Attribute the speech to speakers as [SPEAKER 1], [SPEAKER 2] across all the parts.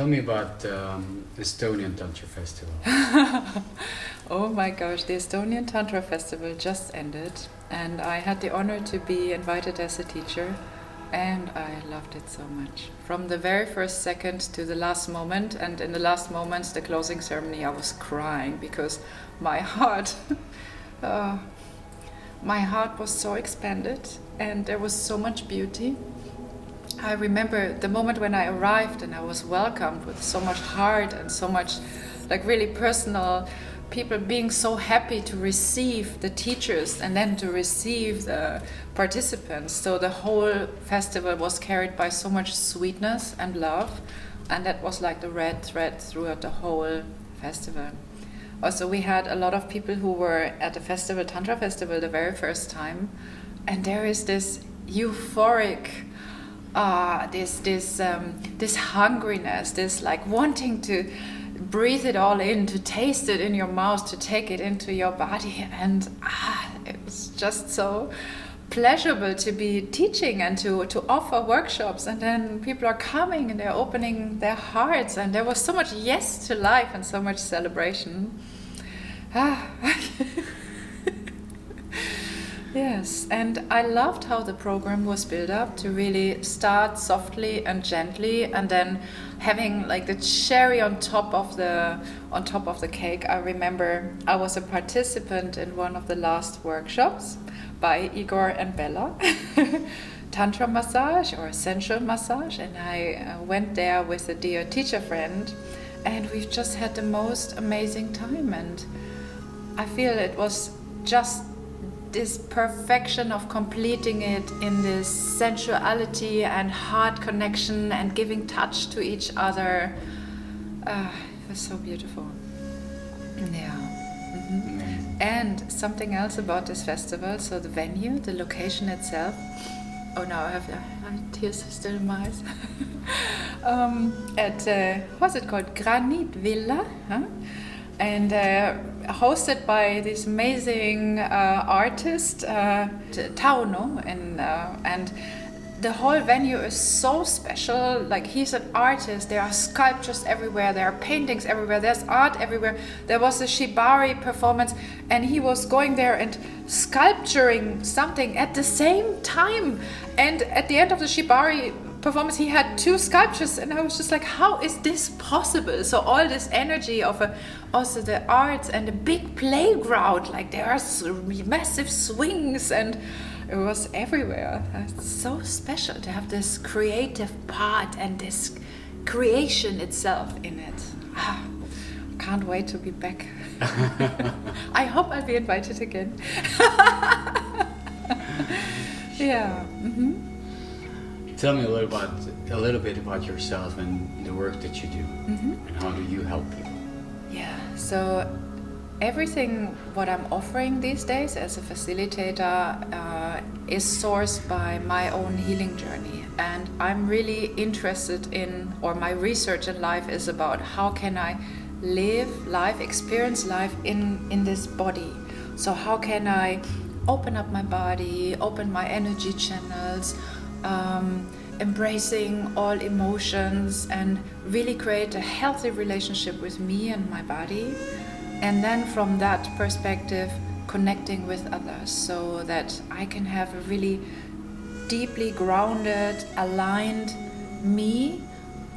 [SPEAKER 1] Tell me about Estonian Tantra Festival.
[SPEAKER 2] Oh my gosh, the Estonian Tantra Festival just ended, and I had the honor to be invited as a teacher, and I loved it so much. From the very first second to the last moment, and in the last moments, the closing ceremony, I was crying because my heart, my heart was so expanded, and there was so much beauty. I remember the moment when I arrived and I was welcomed with so much heart and so much like really personal, people being so happy to receive the teachers and then to receive the participants. So the whole festival was carried by so much sweetness and love, and that was like the red thread throughout the whole festival. Also, we had a lot of people who were at the festival, Tantra Festival, the very first time, and there is this euphoric this hungriness, this like wanting to breathe it all in, to taste it in your mouth, to take it into your body, and it was just so pleasurable to be teaching and to offer workshops, and then people are coming and they're opening their hearts, and there was so much yes to life and so much celebration. Yes, and I loved how the program was built up to really start softly and gently, and then having like the cherry on top of the cake. I remember I was a participant in one of the last workshops by Igor and Bella, Tantra massage or sensual massage, and I went there with a dear teacher friend, and we've just had the most amazing time, and I feel it was just this perfection of completing it in this sensuality and heart connection and giving touch to each other. It was so beautiful. Yeah. Mm-hmm. And something else about this festival, so the venue, the location itself. Oh, now I have tears still in my eyes. At, what's it called? Graniitvilla, huh? And hosted by this amazing artist, Tauno, and the whole venue is so special. Like, he's an artist, there are sculptures everywhere, there are paintings everywhere, there's art everywhere. There was a shibari performance, and he was going there and sculpturing something at the same time. And at the end of the shibari performance, he had 2 sculptures, and I was just like, how is this possible? So all this energy of also the arts and a big playground, like there are massive swings, and it was everywhere. It's so special to have this creative part and this creation itself in it. Can't wait to be back. I hope I'll be invited again. Yeah. Mm-hmm.
[SPEAKER 1] Tell me a little bit about yourself and the work that you do, and how do you help people?
[SPEAKER 2] Yeah, so everything what I'm offering these days as a facilitator is sourced by my own healing journey, and I'm really interested in, or my research in life is about how can I live life, experience life in this body. So how can I open up my body, open my energy channels, embracing all emotions, and really create a healthy relationship with me and my body, and then from that perspective connecting with others, so that I can have a really deeply grounded, aligned me,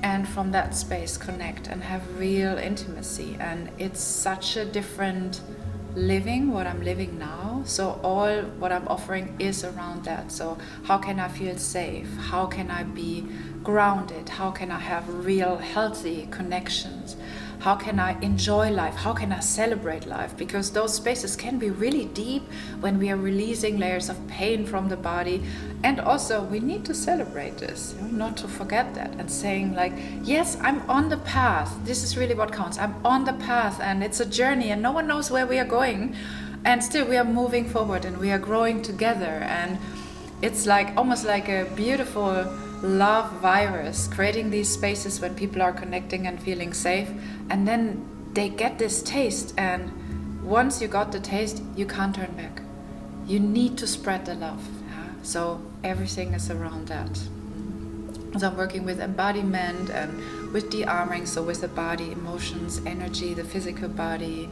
[SPEAKER 2] and from that space connect and have real intimacy. And it's such a different living what I'm living now, so all what I'm offering is around that. So how can I feel safe, how can I be grounded, how can I have real healthy connections, how can I enjoy life, how can I celebrate life, because those spaces can be really deep when we are releasing layers of pain from the body. And also we need to celebrate this, not to forget that, and saying like, yes, I'm on the path, this is really what counts, I'm on the path, and it's a journey and no one knows where we are going, and still we are moving forward and we are growing together. And it's like almost like a beautiful love virus, creating these spaces when people are connecting and feeling safe, and then they get this taste, and once you got the taste, you can't turn back. You need to spread the love. So everything is around that. So I'm working with embodiment and with de-armoring, so with the body, emotions, energy, the physical body,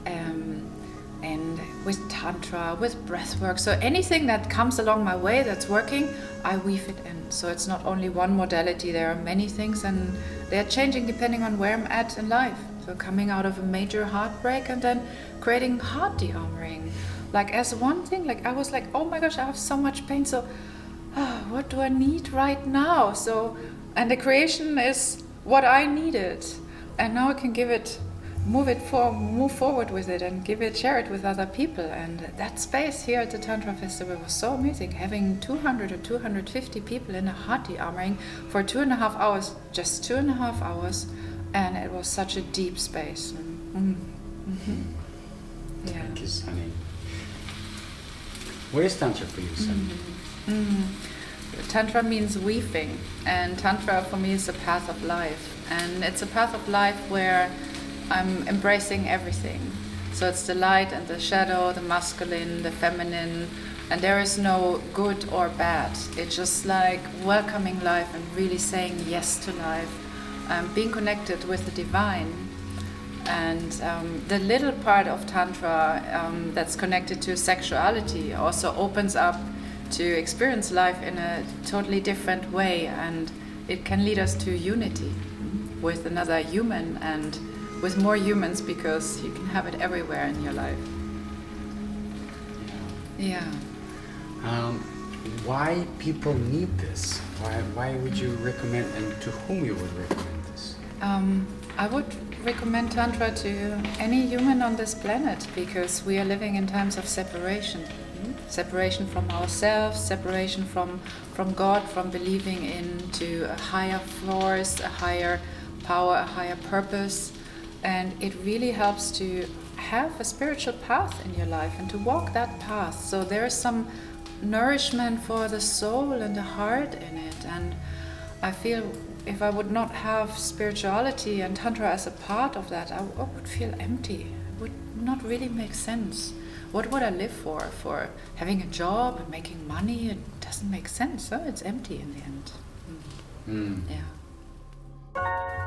[SPEAKER 2] and with Tantra, with breathwork. So anything that comes along my way that's working, I weave it in. So it's not only one modality, there are many things, and they're changing depending on where I'm at in life. So coming out of a major heartbreak and then creating heart de-armoring. Like as one thing, like I was like, oh my gosh, I have so much pain, so what do I need right now? So, and the creation is what I needed, and now I can give it, move forward with it, and share it with other people. And that space here at the Tantra Festival was so amazing, having 200 or 250 people in a heart de-armoring for 2.5 hours, just 2.5 hours, and it was such a deep space. Yeah.
[SPEAKER 1] Thank you, Sunny. What is Tantra for you, Sunny?
[SPEAKER 2] Tantra means weaving, and Tantra for me is a path of life, and it's a path of life where I'm embracing everything. So it's the light and the shadow, the masculine, the feminine, and there is no good or bad. It's just like welcoming life and really saying yes to life, being connected with the divine. And the little part of Tantra that's connected to sexuality also opens up to experience life in a totally different way, and it can lead us to unity with another human and with more humans, because you can have it everywhere in your life. Yeah.
[SPEAKER 1] Why people need this? Why would you recommend, and to whom you would recommend this?
[SPEAKER 2] I would recommend Tantra to any human on this planet, because we are living in times of separation. Separation from ourselves, separation from God, from believing into a higher force, a higher power, a higher purpose. And it really helps to have a spiritual path in your life and to walk that path. So there is some nourishment for the soul and the heart in it. And I feel if I would not have spirituality and Tantra as a part of that, I would feel empty. It would not really make sense. What would I live for? For having a job and making money? It doesn't make sense. It's empty in the end. Yeah.